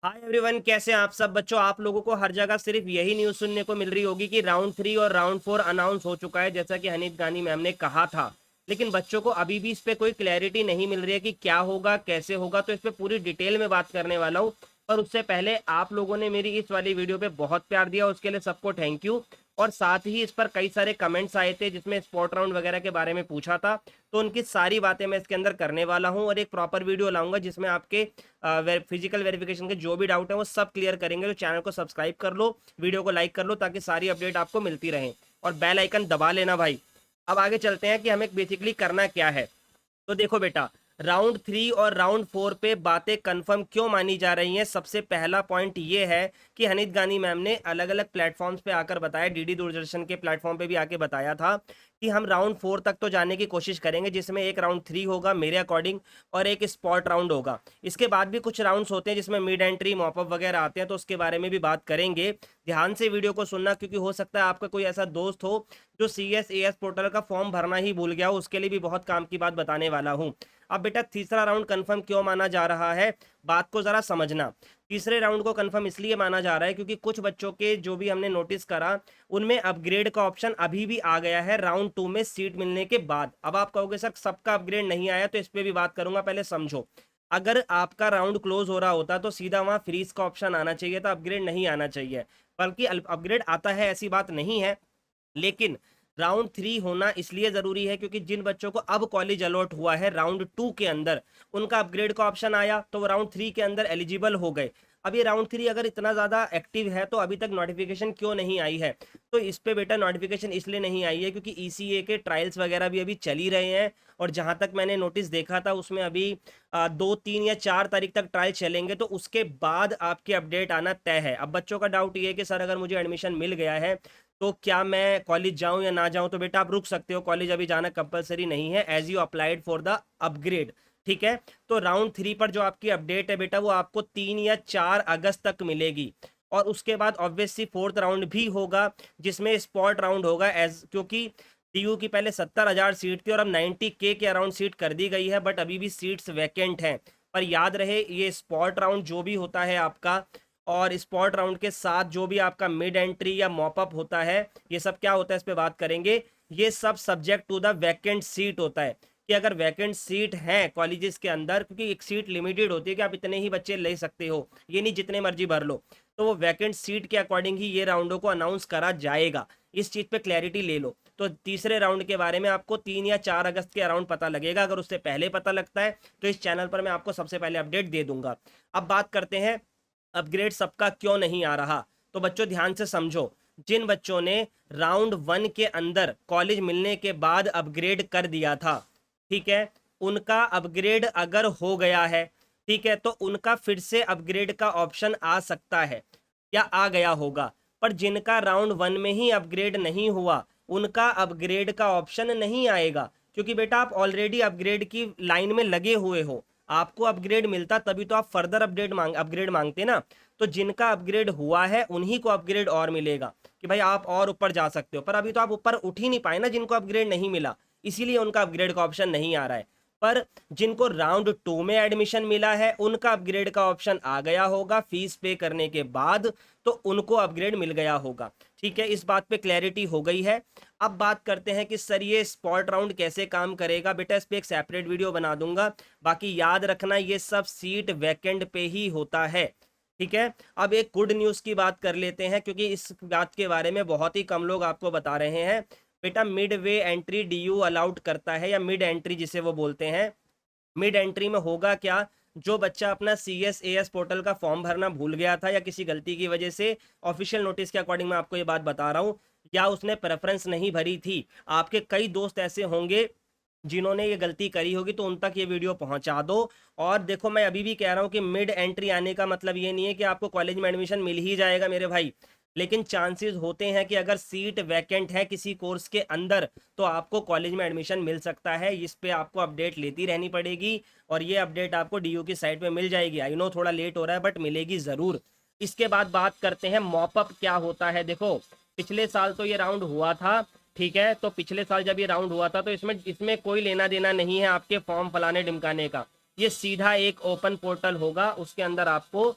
Hi everyone, कैसे हैं आप सब बच्चों। आप लोगों को हर जगह सिर्फ यही न्यूज़ सुनने को मिल रही होगी कि राउंड 3 और राउंड 4 अनाउंस हो चुका है, जैसा कि हनीफ गानी मैम ने कहा था। लेकिन बच्चों को अभी भी इस पे कोई क्लैरिटी नहीं मिल रही है कि क्या होगा, कैसे होगा। तो इस पे पूरी डिटेल में बात करने वाला हूँ। पर उससे पहले आप लोगों ने मेरी इस वाली वीडियो पे बहुत प्यार दिया, उसके लिए सबको थैंक यू। और साथ ही इस पर कई सारे कमेंट्स आए थे जिसमें स्पॉट राउंड वगैरह के बारे में पूछा था। तो उनकी सारी बातें मैं इसके अंदर करने वाला हूँ और एक प्रॉपर वीडियो लाऊंगा जिसमें आपके फिजिकल वेरिफिकेशन के जो भी डाउट है वो सब क्लियर करेंगे। तो चैनल को सब्सक्राइब कर लो, वीडियो को लाइक कर लो ताकि सारी अपडेट आपको मिलती रहे, और बेल आइकन दबा लेना भाई। अब आगे चलते हैं कि हमें बेसिकली करना क्या है। तो देखो बेटा, राउंड 3 और राउंड 4 पे बातें कंफर्म क्यों मानी जा रही हैं। सबसे पहला पॉइंट ये है कि हनीत गानी मैम ने अलग अलग प्लेटफॉर्म्स पे आकर बताया, डीडी दूरदर्शन के प्लेटफॉर्म पे भी आके बताया था कि हम राउंड 4 तक तो जाने की कोशिश करेंगे, जिसमें एक राउंड 3 होगा मेरे अकॉर्डिंग और एक स्पॉट राउंड होगा। इसके बाद भी कुछ राउंड्स होते हैं जिसमें मिड एंट्री मॉपअप वगैरह आते हैं, तो उसके बारे में भी बात करेंगे। ध्यान से वीडियो को सुनना, क्योंकि हो सकता है आपका कोई ऐसा दोस्त हो जो CSAS पोर्टल का फॉर्म भरना ही भूल गया हो, उसके लिए भी बहुत काम की बात बताने वाला हूँ। अब बेटा, तीसरा राउंड कंफर्म क्यों माना जा रहा है, बात को जरा समझना। तीसरे राउंड को कंफर्म इसलिए माना जा रहा है क्योंकि कुछ बच्चों के जो भी हमने नोटिस करा उनमें अपग्रेड का ऑप्शन अभी भी आ गया है राउंड 2 में सीट मिलने के बाद। अब आप कहोगे सर सबका अपग्रेड नहीं आया, तो इस पे भी बात करूंगा, पहले समझो। अगर आपका राउंड क्लोज हो रहा होता तो सीधा वहां फ्रीज का ऑप्शन आना चाहिए था, अपग्रेड नहीं आना चाहिए। बल्कि अपग्रेड आता है ऐसी बात नहीं है, लेकिन राउंड 3 होना इसलिए जरूरी है क्योंकि जिन बच्चों को अब कॉलेज अलॉट हुआ है राउंड 2 के अंदर, उनका अपग्रेड का ऑप्शन आया तो वो राउंड 3 के अंदर एलिजिबल हो गए। अब ये राउंड 3 अगर इतना ज़्यादा एक्टिव है तो अभी तक नोटिफिकेशन क्यों नहीं आई है। तो इस पे बेटा नोटिफिकेशन इसलिए नहीं आई है क्योंकि ECA के ट्रायल्स वगैरह भी अभी चल ही रहे हैं। और जहां तक मैंने नोटिस देखा था उसमें अभी 2, 3 या 4 तारीख तक ट्रायल चलेंगे, तो उसके बाद आपके अपडेट आना तय है। अब बच्चों का डाउट ये है कि सर अगर मुझे एडमिशन मिल गया है तो क्या मैं कॉलेज जाऊं या ना जाऊं। तो बेटा आप रुक सकते हो, कॉलेज अभी जाना कंपलसरी नहीं है, as you applied for the upgrade. ठीक है। तो राउंड 3 पर जो आपकी अपडेट है बेटा वो आपको 3 या 4 अगस्त तक मिलेगी। और उसके बाद ऑब्वियसली फोर्थ राउंड भी होगा जिसमें स्पॉट राउंड होगा, एज क्योंकि DU की पहले 70,000 सीट थी और अब 90K के अराउंड सीट कर दी गई है, बट अभी भी सीट्स वैकेंट हैं। पर याद रहे ये स्पॉट राउंड जो भी होता है आपका, और स्पॉट राउंड के साथ जो भी आपका मिड एंट्री या मॉपअप होता है, ये सब क्या होता है इस पे बात करेंगे। ये सब subject to the vacant seat होता है कि अगर वैकेंट सीट है कॉलेजेस के अंदर, क्योंकि एक सीट लिमिटेड होती है कि आप इतने ही बच्चे ले सकते हो, ये नहीं जितने मर्जी भर लो। तो वो वैकेंट सीट के अकॉर्डिंग ही ये राउंडों को अनाउंस करा जाएगा। इस चीज़ पे क्लैरिटी ले लो। तो तीसरे राउंड के बारे में आपको 3 या 4 अगस्त के अराउंड पता लगेगा। अगर उससे पहले पता लगता है तो इस चैनल पर मैं आपको सबसे पहले अपडेट दे दूंगा। अब बात करते हैं अपग्रेड सबका क्यों नहीं आ रहा। तो बच्चों ध्यान से समझो, जिन बच्चों ने राउंड 1 के अंदर कॉलेज मिलने के बाद अपग्रेड कर दिया था, ठीक है, उनका अपग्रेड अगर हो गया है, ठीक है, तो उनका फिर से अपग्रेड का ऑप्शन आ सकता है या आ गया होगा। पर जिनका राउंड 1 में ही अपग्रेड नहीं हुआ उनका अपग्रेड का ऑप्शन नहीं आएगा, क्योंकि बेटा आप ऑलरेडी अपग्रेड की लाइन में लगे हुए हो। आपको अपग्रेड मिलता तभी तो आप फर्दर अपग्रेड मांगते ना। तो जिनका अपग्रेड हुआ है उन्हीं को अपग्रेड और मिलेगा कि भाई आप और ऊपर जा सकते हो। पर अभी तो आप ऊपर उठ ही नहीं पाए ना, जिनको अपग्रेड नहीं मिला, इसीलिए उनका अपग्रेड का ऑप्शन नहीं आ रहा है। पर जिनको राउंड 2 में एडमिशन मिला है उनका अपग्रेड का ऑप्शन आ गया होगा फीस पे करने के बाद, तो उनको अपग्रेड मिल गया होगा। ठीक है, इस बात पे क्लैरिटी हो गई है। अब बात करते हैं कि सर ये स्पॉट राउंड कैसे काम करेगा। बेटा इस पे एक सेपरेट वीडियो बना दूंगा। बाकी याद रखना ये सब सीट वैकेंट पे ही होता है। ठीक है। अब एक गुड न्यूज़ की बात कर लेते हैं, क्योंकि इस बात के बारे में बहुत ही कम लोग आपको बता रहे हैं। बेटा mid way entry DU allowed करता है, या मिड एंट्री जिसे वो बोलते हैं। मिड एंट्री में होगा क्या, जो बच्चा अपना CSAS पोर्टल का फॉर्म भरना भूल गया था या किसी गलती की वजह से, ऑफिशियल नोटिस के अकॉर्डिंग मैं आपको ये बात बता रहा हूँ, या उसने प्रेफरेंस नहीं भरी थी, आपके कई दोस्त ऐसे होंगे जिन्होंने ये गलती करी होगी, तो उन तक ये वीडियो पहुंचा दो। और देखो मैं अभी भी कह रहा हूँ कि मिड एंट्री आने का मतलब ये नहीं है कि आपको कॉलेज में एडमिशन मिल ही जाएगा मेरे भाई। लेकिन चांसेस होते हैं कि अगर सीट वैकेंट है किसी कोर्स के अंदर तो आपको कॉलेज में एडमिशन मिल सकता है। इस पे आपको अपडेट लेती रहनी पड़ेगी, और ये अपडेट आपको DU की साइट पे मिल जाएगी। आई नो थोड़ा लेट हो रहा है बट मिलेगी ज़रूर। इसके बाद बात करते हैं मॉपअप क्या होता है। देखो पिछले साल तो ये राउंड हुआ था, ठीक है, तो पिछले साल जब ये राउंड हुआ था तो इसमें इसमें कोई लेना देना नहीं है आपके फॉर्म फलाने ढिमकाने का। ये सीधा एक ओपन पोर्टल होगा, उसके अंदर आपको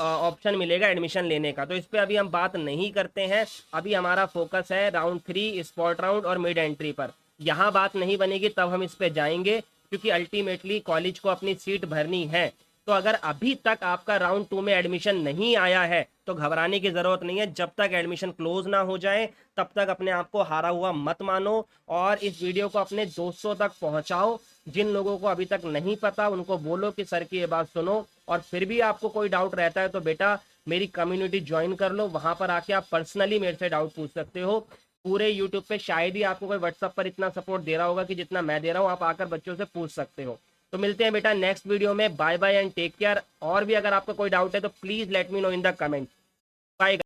ऑप्शन मिलेगा एडमिशन लेने का। तो इस पे अभी हम बात नहीं करते हैं, अभी हमारा फोकस है राउंड 3 स्पॉट राउंड और मिड एंट्री पर। यहाँ बात नहीं बनेगी, तब हम इस पे जाएंगे, क्योंकि अल्टीमेटली कॉलेज को अपनी सीट भरनी है। तो अगर अभी तक आपका राउंड 2 में एडमिशन नहीं आया है तो घबराने की जरूरत नहीं है। जब तक एडमिशन क्लोज ना हो जाए तब तक अपने आप को हारा हुआ मत मानो, और इस वीडियो को अपने दोस्तों तक पहुंचाओ। जिन लोगों को अभी तक नहीं पता उनको बोलो कि सर की ये बात सुनो। और फिर भी आपको कोई डाउट रहता है तो बेटा मेरी कम्युनिटी ज्वाइन कर लो, वहां पर आके आप पर्सनली मेरे से डाउट पूछ सकते हो। पूरे यूट्यूब पे शायद ही आपको कोई व्हाट्सएप पर इतना सपोर्ट दे रहा होगा कि जितना मैं दे रहा हूँ। आप आकर बच्चों से पूछ सकते हो। तो मिलते हैं बेटा नेक्स्ट वीडियो में। Bye bye and take care. और भी अगर आपका कोई डाउट है तो please let me know in the comment. Bye.